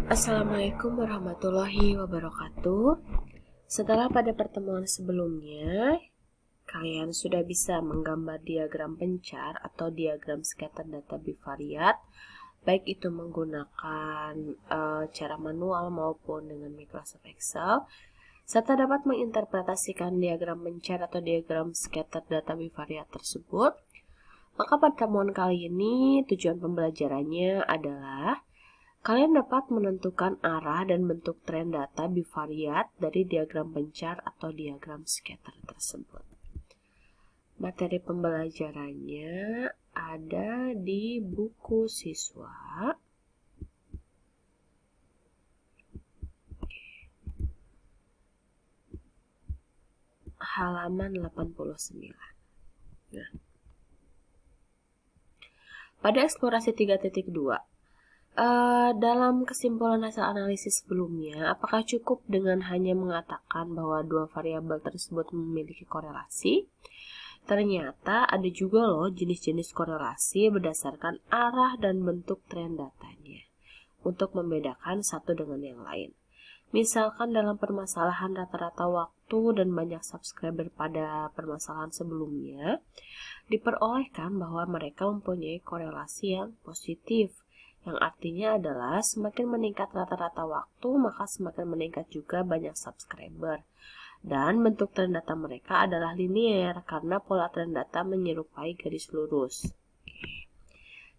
Assalamualaikum warahmatullahi wabarakatuh. Setelah pada pertemuan sebelumnya, kalian sudah bisa menggambar diagram pencar atau diagram scatter data bivariat, baik itu menggunakan cara manual maupun dengan Microsoft Excel, serta dapat menginterpretasikan diagram pencar atau diagram scatter data bivariat tersebut. Maka pertemuan kali ini tujuan pembelajarannya adalah kalian dapat menentukan arah dan bentuk tren data bivariat dari diagram pencar atau diagram scatter tersebut. Materi pembelajarannya ada di buku siswa. Halaman 89. Nah, pada eksplorasi 3.2, dalam kesimpulan hasil analisis sebelumnya, apakah cukup dengan hanya mengatakan bahwa dua variabel tersebut memiliki korelasi? Ternyata ada juga loh jenis-jenis korelasi berdasarkan arah dan bentuk tren datanya untuk membedakan satu dengan yang lain. Misalkan dalam permasalahan rata-rata waktu dan banyak subscriber pada permasalahan sebelumnya, diperolehkan bahwa mereka mempunyai korelasi yang positif, yang artinya adalah semakin meningkat rata-rata waktu, maka semakin meningkat juga banyak subscriber. Dan bentuk tren data mereka adalah linear, karena pola tren data menyerupai garis lurus.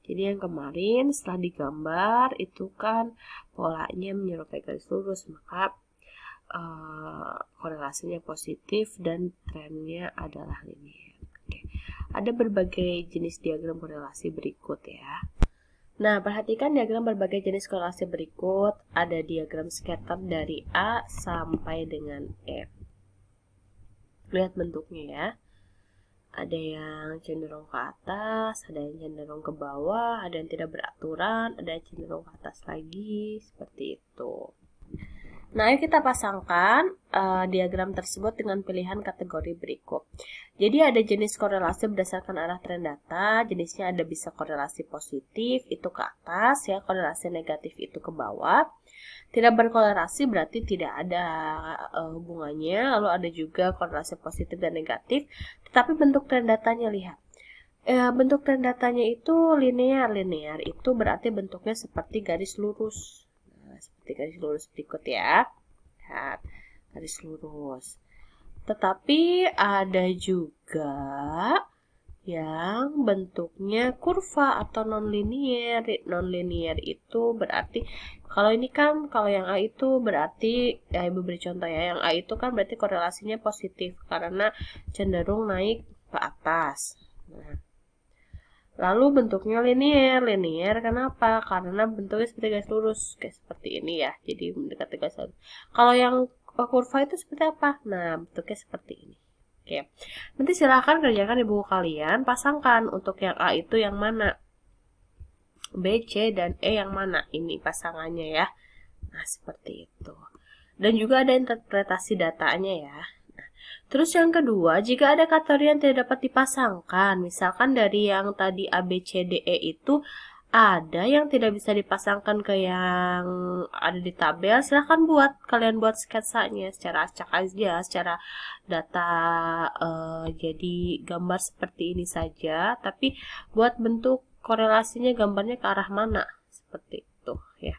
Jadi yang kemarin setelah digambar itu kan polanya menyerupai garis lurus, maka korelasinya positif dan trennya adalah linear. Ada berbagai jenis diagram korelasi berikut ya. Nah, perhatikan diagram berbagai jenis korelasi berikut. Ada diagram scatter dari A sampai dengan E. Lihat bentuknya ya. Ada yang cenderung ke atas, ada yang cenderung ke bawah, ada yang tidak beraturan, ada yang cenderung ke atas lagi, seperti itu. Nah, ayo kita pasangkan diagram tersebut dengan pilihan kategori berikut. Jadi ada jenis korelasi berdasarkan arah tren data, jenisnya ada bisa korelasi positif itu ke atas ya, korelasi negatif itu ke bawah. Tidak berkorelasi berarti tidak ada hubungannya, lalu ada juga korelasi positif dan negatif, tetapi bentuk tren datanya lihat. Bentuk tren datanya itu linear itu berarti bentuknya seperti garis lurus. Seperti garis lurus berikut ya. Lihat, garis lurus. Tetapi ada juga yang bentuknya kurva atau non-linear. Non-linear itu berarti kalau ini kan, kalau yang A itu berarti, ya Ibu beri contoh ya, yang A itu kan berarti korelasinya positif karena cenderung naik ke atas. Nah, lalu bentuknya linear. Kenapa? Karena bentuknya seperti garis lurus, kayak seperti ini ya. Jadi mendekati garis lurus. Kalau yang kurva itu seperti apa? Nah, bentuknya seperti ini. Oke. Nanti silahkan kerjakan di buku kalian, pasangkan untuk yang A itu yang mana. B, C, dan E yang mana? Ini pasangannya ya. Nah, seperti itu. Dan juga ada interpretasi datanya ya. Terus yang kedua, jika ada kategori yang tidak dapat dipasangkan, misalkan dari yang tadi A, B, C, D, E itu ada yang tidak bisa dipasangkan ke yang ada di tabel, silahkan kalian buat sketsanya secara acak aja, secara data jadi gambar seperti ini saja, tapi buat bentuk korelasinya gambarnya ke arah mana, seperti itu ya.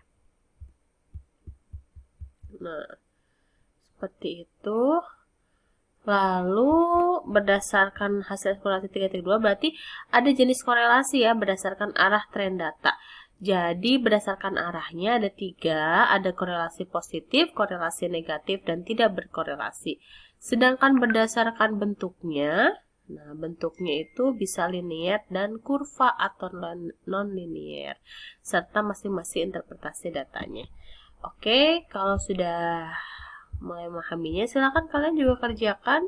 Nah, seperti itu. Lalu berdasarkan hasil eksplorasi 3.2 berarti ada jenis korelasi ya berdasarkan arah tren data. Jadi berdasarkan arahnya ada 3, ada korelasi positif, korelasi negatif, dan tidak berkorelasi. Sedangkan berdasarkan bentuknya, nah bentuknya itu bisa linear dan kurva atau non-linear, serta masing-masing interpretasi datanya. Oke, kalau sudah mulai memahaminya, silakan kalian juga kerjakan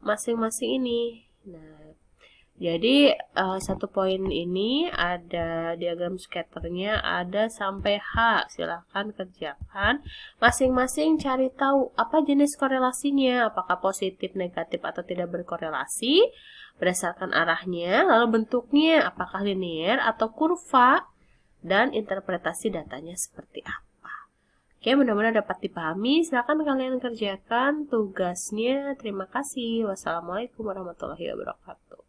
masing-masing ini. Nah, jadi satu poin ini ada diagram scatternya ada sampai H. Silahkan kerjakan masing-masing, cari tahu apa jenis korelasinya, apakah positif, negatif, atau tidak berkorelasi berdasarkan arahnya, lalu bentuknya apakah linear atau kurva, dan interpretasi datanya seperti apa. Oke, mudah-mudahan dapat dipahami. Silakan kalian kerjakan tugasnya. Terima kasih. Wassalamualaikum warahmatullahi wabarakatuh.